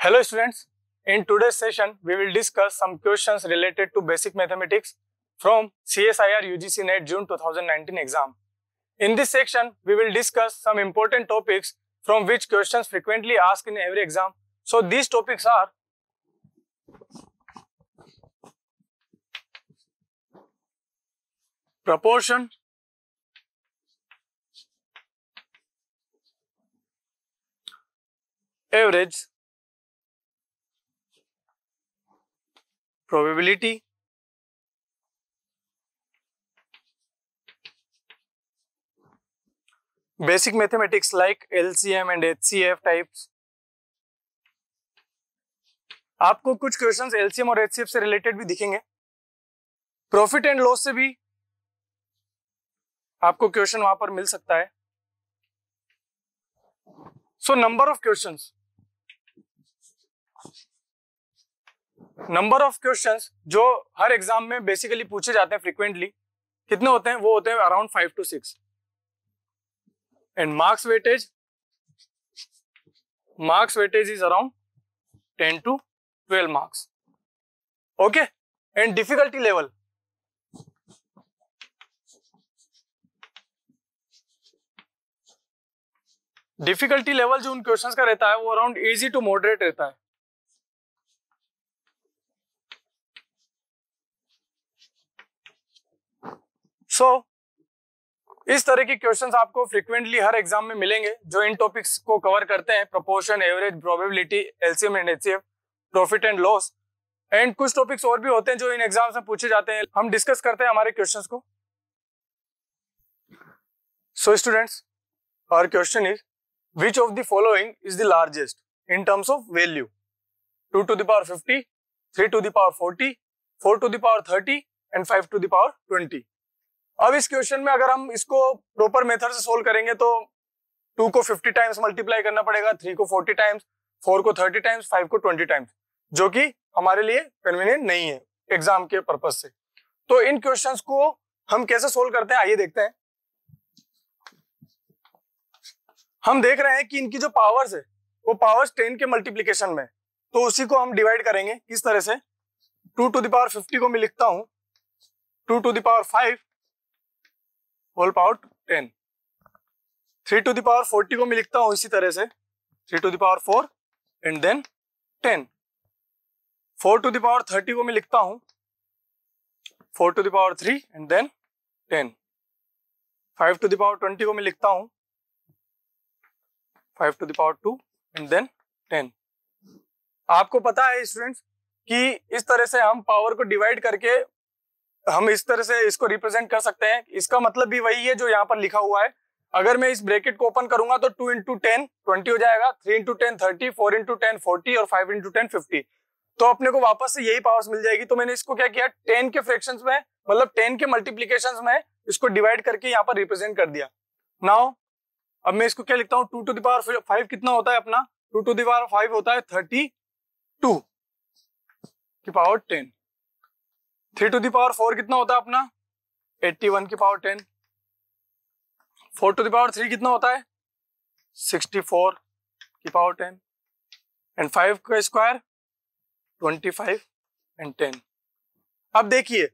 Hello students, in today's session we will discuss some questions related to basic mathematics from CSIR UGC NET June 2019 exam. In this section we will discuss some important topics from which questions frequently asked in every exam. So these topics are proportion, average, probability, basic mathematics like LCM and HCF types. आपको कुछ questions LCM और HCF से related भी दिखेंगे. Profit and loss से भी आपको question वहां पर मिल सकता है. सो नंबर ऑफ क्वेश्चंस जो हर एग्जाम में बेसिकली पूछे जाते हैं फ्रीक्वेंटली, कितने होते हैं? वो होते हैं around 5 to 6. And marks weightage is around 10 to 12 marks. Okay. And difficulty level, जो उन क्वेश्चंस का रहता है वो अराउंड इजी टू मॉडरेट रहता है. सो इस तरह के क्वेश्चंस आपको फ्रीक्वेंटली हर एग्जाम में मिलेंगे जो इन टॉपिक्स को कवर करते हैं: proportion, average, probability, LCM and HCF, profit and loss. And कुछ टॉपिक्स और भी होते हैं जो इन एग्जाम्स में पूछे जाते हैं. हम डिस्कस करते हैं हमारे क्वेश्चंस को. So students, our question is which of the following is the largest in terms of value? 2 to the power 50, 3 to the power 40, 4 to the power 30 and 5 to the power 20. अब इस question में अगर हम इसको proper method से solve करेंगे तो 2 को 50 टाइम्स मल्टीप्लाई करना पड़ेगा, 3 को 40 टाइम्स, 4 को 30 टाइम्स, 5 को 20 टाइम्स, जो कि हमारे लिए कन्वीनियंट नहीं है एग्जाम के पर्पज से. तो इन क्वेश्चंस को हम कैसे सोल्व करते हैं आइए देखते हैं. हम देख रहे हैं कि इनकी जो पावर्स है वो पावर्स 10 के मल्टीप्लीकेशन में, तो उसी को हम डिवाइड करेंगे इस तरह से. 2 to the power 50 को मैं लिखता हूं 2 to the power 5 whole power 10. 3 to the power 40 को मैं लिखता हूं इसी तरह से 3 to the power 4 and then 10. 4 to the power 30 को मैं लिखता हूं 4 to the power 3 and then 10. 5 to the power 20 को मैं लिखता हूं 5 to the power 2 and then 10. आपको पता है स्टूडेंट्स कि इस तरह से हम पावर को डिवाइड करके हम इस तरह से इसको रिप्रेजेंट कर सकते हैं. इसका मतलब भी वही है जो यहाँ पर लिखा हुआ है. अगर मैं इस ब्रैकेट को ओपन करूंगा तो 2 into 10 20 हो जाएगा, 3 into 10 30, 4 into 10 40 और 5 into 10 50. तो अपने को वापस से यही पावर्स मिल जाएगी. तो मैंने इसको क्या किया, 10 के फ्रैक्शंस में, मतलब 10 के मल्टीप्लीकेशंस में इसको डिवाइड करके यहाँ पर रिप्रेजेंट कर दिया. नाउ अब मैं इसको क्या लिखता हूँ, 2 to the power 5 कितना होता है अपना? 2 to the power 5 होता है 32 की पावर 10. 3 to the power 4 कितना होता है अपना? 81 की पावर 10. 4 to the power 3 कितना होता है? 64 की पावर 10. एंड 5 का स्क्वायर 25 एंड 10. अब देखिए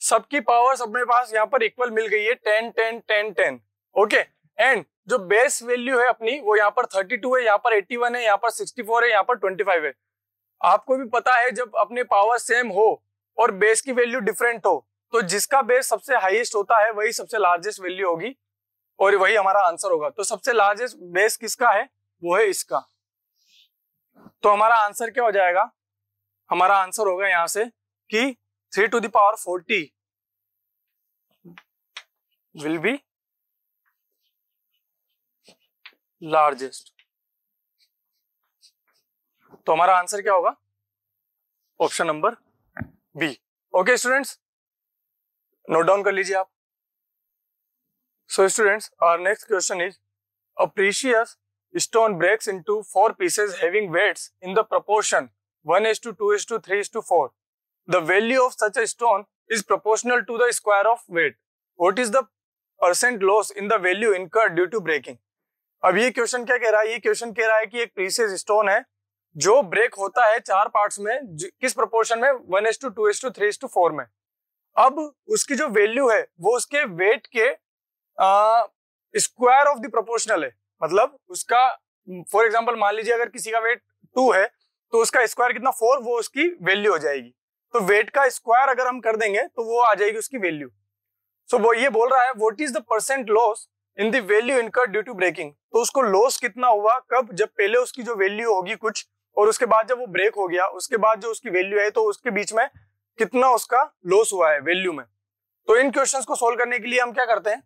सबकी पावर्स अपने पास यहाँ पर इक्वल मिल गई है, 10 10 10 10. ओके. एंड जो बेस वैल्यू है अपनी वो यहाँ पर 32 है, यहाँ पर 81 है, यहाँ पर 64 है, यहाँ पर 25 है. आपको भी पता है जब अपने पावर सेम हो और बेस की वैल्यू डिफरेंट हो तो जिसका बेस सबसे हाईएस्ट होता है वही सबसे लार्जेस्ट वैल्यू होगी और वही हमारा आंसर होगा. तो सबसे लार्जेस्ट बेस किसका है? वो है इसका. तो हमारा आंसर क्या हो जाएगा? हमारा आंसर होगा यहां से कि 3 to the power 40 will be largest. तो हमारा आंसर क्या होगा? Option number B. Okay students, note down कर लीजिए आप. So students, our next question is a precious stone breaks into 4 pieces having weights in the proportion 1:2:3:4. The value of such a stone is proportional to the square of weight. What is the % loss in the value incurred due to breaking? अब ये question क्या कह रहा है? ये question कह रहा है कि एक प्रीशियस स्टोन है जो ब्रेक होता है 4 पार्ट्स में, किस प्रोपोर्शन में, 1:2, 2:3, 3:4 में। अब उसकी जो वैल्यू है वो उसके वेट के स्क्वायर ऑफ द प्रोपोर्शनल है। मतलब उसका फॉर एग्जांपल मान लीजिए अगर किसी का वेट 2 है तो उसका स्क्वायर कितना 4, वो उसकी वैल्यू हो जाएगी। तो वेट का स्क्वायर अगर हम कर देंगे तो वो आ जाएगी उसकी वैल्यू। सो वो ये बोल रहा है what is the percent loss in the value incurred due to breaking. तो उसको लॉस कितना हुआ, कब, जब पहले उसकी जो वैल्यू होगी कुछ और उसके बाद जब वो ब्रेक हो गया उसके बाद जो उसकी वैल्यू है तो उसके बीच में कितना उसका लॉस हुआ है वैल्यू में। तो इन क्वेश्चंस को सोल्व करने के लिए हम क्या करते हैं,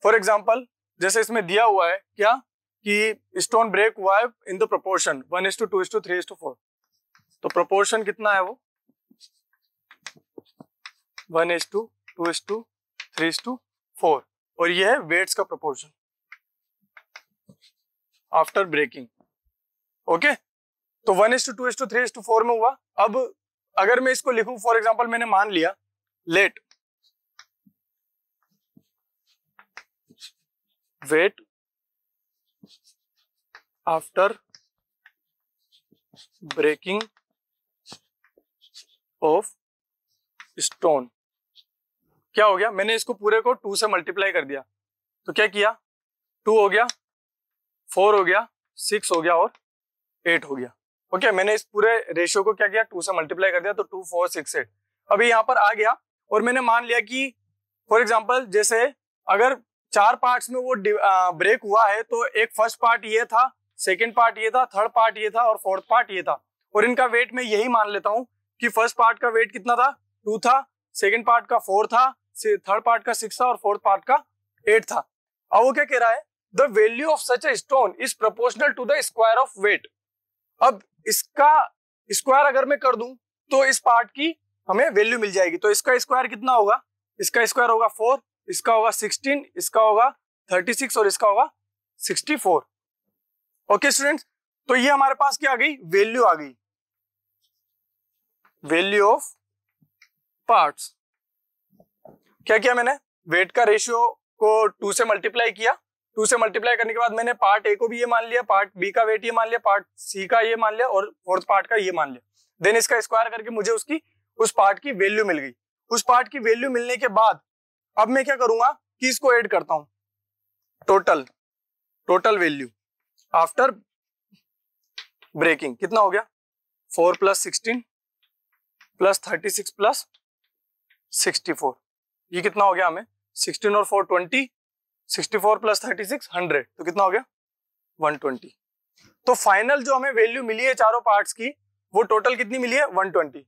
फॉर एग्जांपल जैसे इसमें दिया हुआ है क्या कि स्टोन ब्रेक हुआ है इन द प्रोपोर्शन 1:2, 3:4। तो प्रोपोर्शन कितना है वो 1:2, 3:4 और ये है वेट्स का प्रोपोर्शन आफ्टर ब्रेकिंग। ओके, तो 1:2, 3:4 में हुआ। अब अगर मैं इसको लिखूं, फॉर एग्जांपल मैंने मान लिया let weight after breaking of stone, क्या हो गया, मैंने इसको पूरे को 2 से मल्टीप्लाई कर दिया। तो क्या किया, 2 हो गया, 4 हो गया, 6 हो गया और 8 हो गया। ओके, मैंने इस पूरे रेशियो को क्या किया, 2 से मल्टीप्लाई कर दिया। तो 2, 4, 6, 8 अभी यहाँ पर आ गया। और मैंने मान लिया कि फॉर एग्जांपल जैसे अगर 4 पार्ट्स में वो ब्रेक हुआ है तो एक फर्स्ट पार्ट ये था, सेकेंड पार्ट ये था, थर्ड पार्ट ये था और फोर्थ पार्ट ये था। और इनका वेट मैं यही मान लेता हूँ कि फर्स्ट पार्ट का वेट कितना था, 2 था, सेकेंड पार्ट का 4 था, थर्ड पार्ट का 6 था और फोर्थ पार्ट का 8 था। अब वो क्या कह रहा है, the value of such a stone is proportional to the square of weight. अब इसका स्क्वायर अगर मैं कर दूं तो इस पार्ट की हमें वैल्यू मिल जाएगी। तो इसका स्क्वायर कितना होगा, इसका स्क्वायर होगा 4, इसका होगा 16, इसका होगा 36 और इसका होगा 64। ओके स्टूडेंट्स, तो ये हमारे पास क्या आ गई, वैल्यू आ गई, वैल्यू ऑफ पार्ट्स। क्या किया मैंने, वेट का रेशियो को 2 से मल्टीप्लाई किया। 2 से मल्टीप्लाई करने के बाद मैंने पार्ट ए को भी ये मान लिया, पार्ट बी का वेट ये मान लिया, पार्ट सी का ये मान लिया और फोर्थ पार्ट का ये मान लिया। देन इसका स्क्वायर करके मुझे उसकी उस पार्ट की वैल्यू मिल गई। उस पार्ट की वैल्यू मिलने के बाद अब मैं क्या करूंगा कि इसको ऐड करता हूं, टोटल वैल्यू आफ्टर ब्रेकिंग कितना हो गया, 4 + 16 + 36 + 64, ये कितना हो गया हमें, 16 और 4 20, 64 + 36 100, तो कितना हो गया 120। तो फाइनल जो हमें वैल्यू मिली है चारों पार्ट्स की वो टोटल कितनी मिली है 120।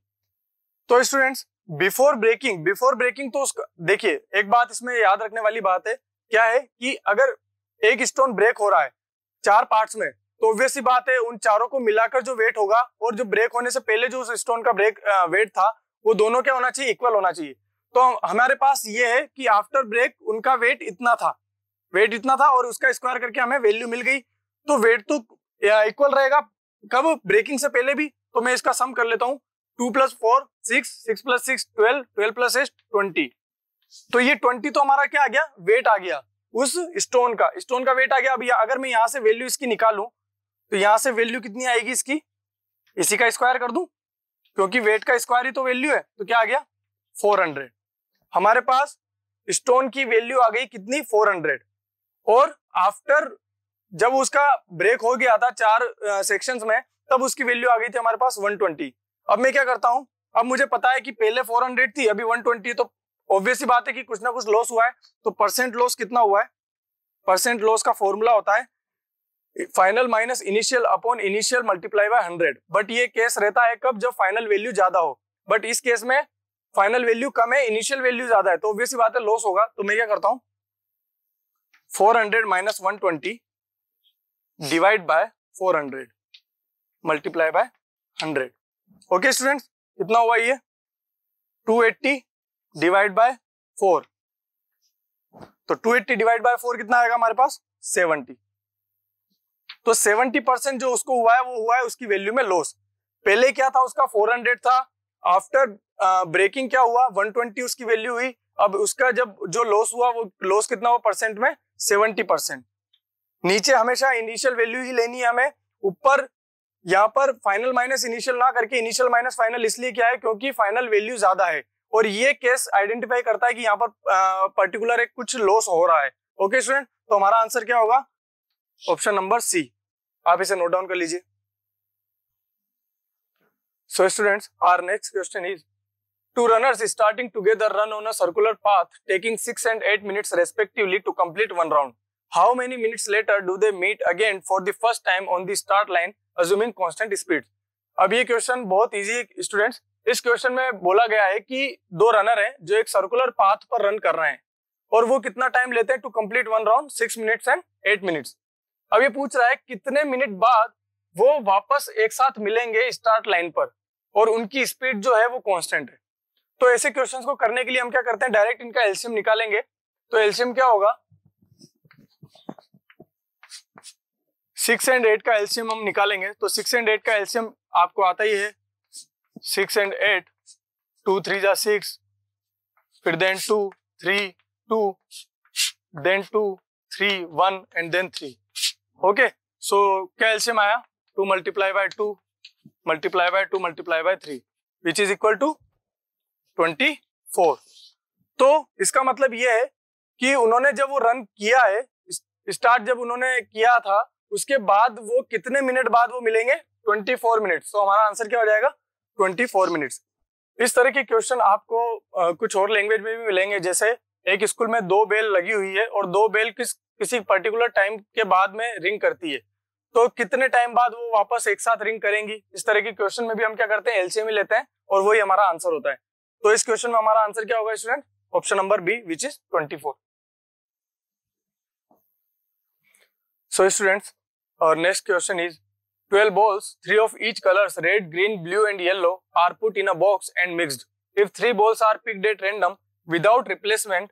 तो स्टूडेंट्स बिफोर ब्रेकिंग तो देखिए एक बात इसमें याद रखने वाली बात है, क्या है कि अगर एक स्टोन ब्रेक हो रहा है 4 पार्ट्स में तो ऑब्वियस सी बात है उन चारों को मिलाकर जो वेट होगा और जो ब्रेक होने से पहले जो उस स्टोन का वेट था वो दोनों क्या होना चाहिए, इक्वल होना चाहिए। तो हमारे पास ये है कि आफ्टर ब्रेक उनका वेट इतना था और उसका स्क्वायर करके हमें वैल्यू मिल गई। तो वेट तो इक्वल रहेगा कब, ब्रेकिंग से पहले भी। तो मैं इसका सम कर लेता हूँ, 2 + 4 6, 6 + 6 12, 12 + 8 20। तो ये 20 तो हमारा क्या आ गया, वेट आ गया उस स्टोन का वेट आ गया। अभी अगर मैं यहाँ से वैल्यू इसकी निकालूं तो यहाँ से वैल्यू कितनी आएगी इसकी, इसी का स्क्वायर कर दूं क्योंकि वेट का स्क्वायर ही तो वैल्यू है। तो क्या आ गया 400। हमारे पास स्टोन की वैल्यू आ गई कितनी 400। और आफ्टर जब उसका ब्रेक हो गया था 4 सेक्शंस में तब उसकी वैल्यू आ गई थी हमारे पास 120। अब मैं क्या करता हूं, अब मुझे पता है कि पहले 400 थी अभी 120, तो ऑब्वियस सी बात है कि कुछ ना कुछ लॉस हुआ है। तो परसेंट लॉस कितना हुआ है, परसेंट लॉस का फॉर्मूला होता है final minus initial upon initial multiply by 100। But ये केस रहता है कब, जब फाइनल वैल्यू ज्यादा हो। बट इस केस में फाइनल वैल्यू कम है, इनिशियल वैल्यू ज्यादा है, तो ऑब्वियस सी बात है लॉस होगा। तो मैं क्या करता हूं 400 - 120 divide by 400 multiply by 100। Okay students, कितना हुआ ये 280 डिवाइड बाय 4। तो 280 डिवाइड बाय 4 कितना आएगा हमारे पास 70। तो 70% जो उसको हुआ है वो हुआ है उसकी वैल्यू में लॉस। पहले क्या था उसका 400 था, आफ्टर ब्रेकिंग क्या हुआ 120 उसकी वैल्यू हुई। अब उसका जब जो लॉस हुआ वो लॉस कितना हुआ परसेंट में 70%। नीचे हमेशा इनिशियल वैल्यू ही लेनी है हमें, ऊपर यहाँ पर फाइनल माइनस इनिशियल ना करके इनिशियल माइनस फाइनल इसलिए क्या है क्योंकि फाइनल वैल्यू ज्यादा है, और ये केस आइडेंटिफाई करता है कि यहाँ पर पर्टिकुलर एक कुछ लॉस हो रहा है। ओके स्टूडेंट, तो हमारा आंसर क्या होगा? Option number C. आप इसे नोट डाउन कर लीजिए। So students, our next question is, two runners starting together run on a circular path taking 6 and 8 minutes respectively to complete one round. How many minutes later do they meet again for the first time on the start line assuming constant speed? अब ये question बहुत easy है students. इस question में बोला गया है कि दो रनर हैं जो एक सर्कुलर पाथ पर रन कर रहे हैं और वो कितना टाइम लेते हैं to complete one round, 6 minutes and 8 minutes. अब ये पूछ रहा है कितने मिनट बाद वो वापस एक साथ मिलेंगे स्टार्ट लाइन पर और उनकी स्पीड जो है वो कांस्टेंट है। तो ऐसे क्वेश्चंस को करने के लिए हम क्या करते हैं, डायरेक्ट इनका एलसीएम निकालेंगे। तो एलसीएम क्या होगा, 6 and 8 का एलसीएम हम निकालेंगे। तो 6 and 8 का एलसीएम आपको आता ही है, 6 and 8, 2 3 जा 6, फिर then 2 3 2, then 2 3 1 and then 3। Okay, so क्या एलसीएम आया, 2 multiply by 2 multiply by 2 multiply by 3 which is equal to 24। तो इसका मतलब ये है कि उन्होंने जब वो रन किया है, स्टार्ट जब उन्होंने किया था उसके बाद वो कितने मिनट बाद वो मिलेंगे, 24 मिनट्स। तो हमारा आंसर क्या हो जाएगा, 24 मिनट्स। इस तरह के क्वेश्चन आपको कुछ और लैंग्वेज में भी मिलेंगे, जैसे एक स्कूल में 2 बेल लगी हुई है और 2 बेल किसी पर्टिकुलर टाइम के बाद में रिंग करती है, तो कितने टाइम बाद वो वापस एक साथ रिंग करेंगी। इस तरह के क्वेश्चन में भी हम क्या करते हैं, एलसीएम ही लेते हैं और वही हमारा आंसर होता है। तो इस क्वेश्चन में हमारा आंसर क्या होगा student, option number B which is 24। So students, our next question is 12 balls, 3 of each colors red, green, blue and yellow are put in a box and mixed. If 3 balls are picked at random without replacement,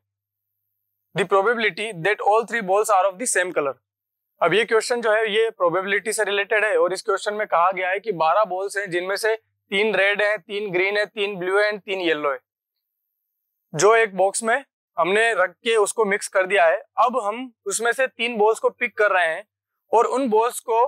the probability that all 3 balls are of the same color. अब ये question जो है ये probability से related है और इस question में कहा गया है कि 12 बॉल्स हैं जिनमें से 3 रेड है, 3 ग्रीन है, 3 ब्लू है एंड 3 येलो है, जो एक बॉक्स में हमने रख के उसको मिक्स कर दिया है। अब हम उसमें से 3 बॉल्स को पिक कर रहे हैं और उन बॉल्स को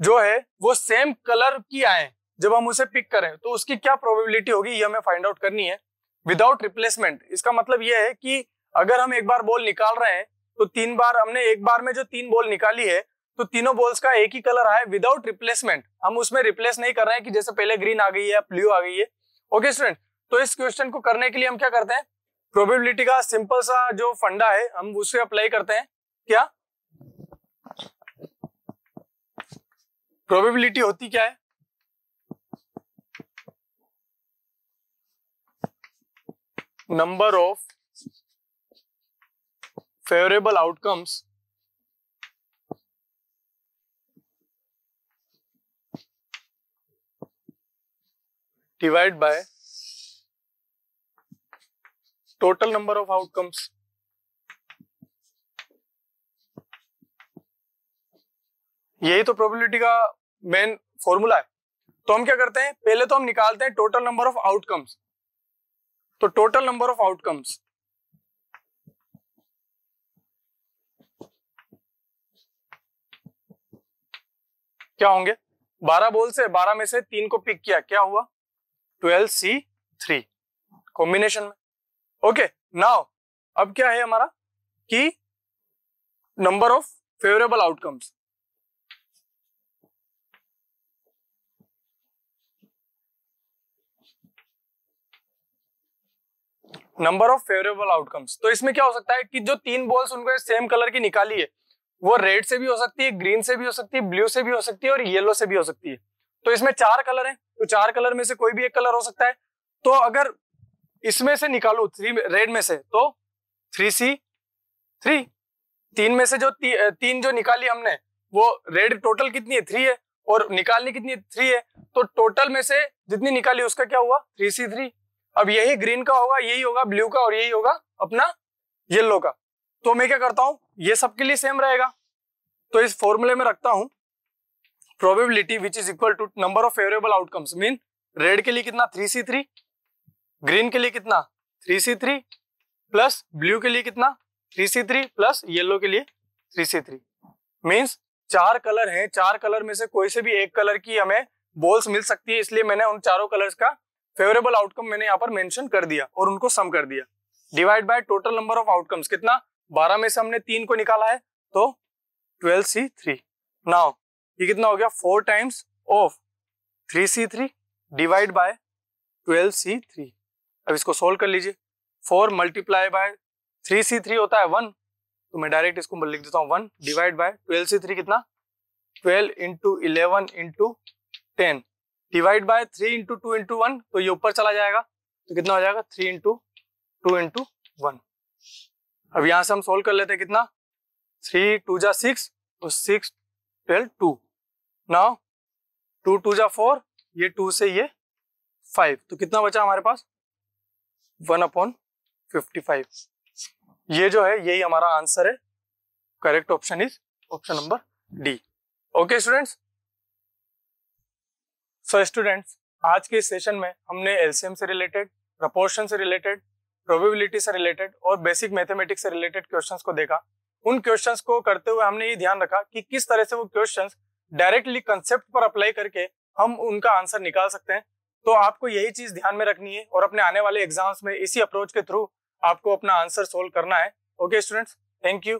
जो है वो सेम कलर की आए। जब हम उसे पिक करें तो उसकी क्या प्रोबेबिलिटी होगी ये हमें फाइंड आउट करनी है विदाउट रिप्लेसमेंट। इसका मतलब ये है कि अगर हम एक बार बॉल निकाल रहे हैं तो 3 बार हमने एक बार में जो 3 बॉल निकाली है तो तीनों बॉल्स का एक ही कलर आए विदाउट रिप्लेसमेंट। हम उसमें रिप्लेस नहीं कर रहे हैं कि जैसे पहले ग्रीन आ गई है ब्लू आ गई है। ओके स्टूडेंट, तो इस क्वेश्चन को करने के लिए हम क्या करते हैं, प्रोबेबिलिटी का सिंपल सा जो फंडा है हम उसे अप्लाई करते हैं। क्या प्रोबेबिलिटी होती क्या है, number of favourable outcomes divide by total number of outcomes. यही तो प्रोबेबिलिटी का मेन फॉर्मूला है। तो हम क्या करते हैं, पहले तो हम निकालते हैं टोटल नंबर ऑफ आउटकम्स। तो टोटल नंबर ऑफ आउटकम्स क्या होंगे, 12 बॉल से 12 में से 3 को पिक किया, क्या हुआ 12C3 कॉम्बिनेशन में। ओके, नाउ अब क्या है हमारा कि number of favourable outcomes. Number of favourable outcomes, तो इसमें क्या हो सकता है कि जो 3 बॉल्स उनको सेम कलर की निकाली है वो रेड से भी हो सकती है, ग्रीन से भी हो सकती है, ब्लू से भी हो सकती है और येलो से भी हो सकती है। तो इसमें 4 कलर हैं, तो 4 कलर में से कोई भी एक कलर हो सकता है। तो अगर इसमें से निकालो 3 रेड में से तो 3C3, 3 में से जो 3 जो निकाली हमने वो रेड टोटल कितनी है 3 है और निकालनी कितनी है 3 है, तो टोटल में से जितनी निकाली उसका क्या हुआ 3C3। अब यही ग्रीन का होगा, यही होगा ब्लू का और यही होगा अपना येलो का। तो मैं क्या करता हूं, ये सबके लिए सेम रहेगा तो इस फॉर्मूले में रखता हूं probability which is equal to number of favourable outcomes, mean red के लिए कितना 3C3, ग्रीन के लिए कितना 3C3 प्लस ब्लू के लिए कितना 3C3 प्लस येलो के लिए 3C3। मीन्स 4 कलर हैं, 4 कलर में से कोई से भी एक कलर की हमें बॉल्स मिल सकती है, इसलिए मैंने उन चारों कलर्स का फेवरेबल आउटकम मैंने यहाँ पर मेंशन कर दिया और उनको सम कर दिया। Divide by total number of outcomes, कितना 12 में से हमने 3 को निकाला है तो 12C3। नाउ ये कितना हो गया 4 times of 3C3 divide by 12C3। अब इसको सोल्व कर लीजिए। 4 मल्टीप्लाई बाय 3C3 होता है 1, तो मैं डायरेक्ट इसको लिख देता हूँ 1 डिवाइड बाय 12C3 कितना 12 into 11 into 10 divide by 3 into 2 into 1, तो ये ऊपर चला जाएगा तो कितना हो जाएगा 3 इंटू 2 इंटू 1। अब यहां से हम सोल्व कर लेते हैं कितना 3 2 जा 6 तो 6 12 2। नाउ 2 2 जा 4, ये 2 से ये 5, तो कितना बचा हमारे पास 1/55। ये जो है यही हमारा आंसर है। Correct option is option number D. Okay students, so students आज के इस सेशन में हमने एलसीएम से रिलेटेड, प्रोपोर्शन से रिलेटेड, प्रोबेबिलिटी से रिलेटेड और बेसिक मैथमेटिक्स से रिलेटेड क्वेश्चंस को देखा। उन क्वेश्चंस को करते हुए हमने ये ध्यान रखा कि किस तरह से वो क्वेश्चंस डायरेक्टली कंसेप्ट पर अप्लाई करके हम उनका आंसर निकाल सकते हैं। तो आपको यही चीज ध्यान में रखनी है और अपने आने वाले एग्जाम्स में इसी अप्रोच के थ्रू आपको अपना आंसर सोल्व करना है। Okay students, thank you.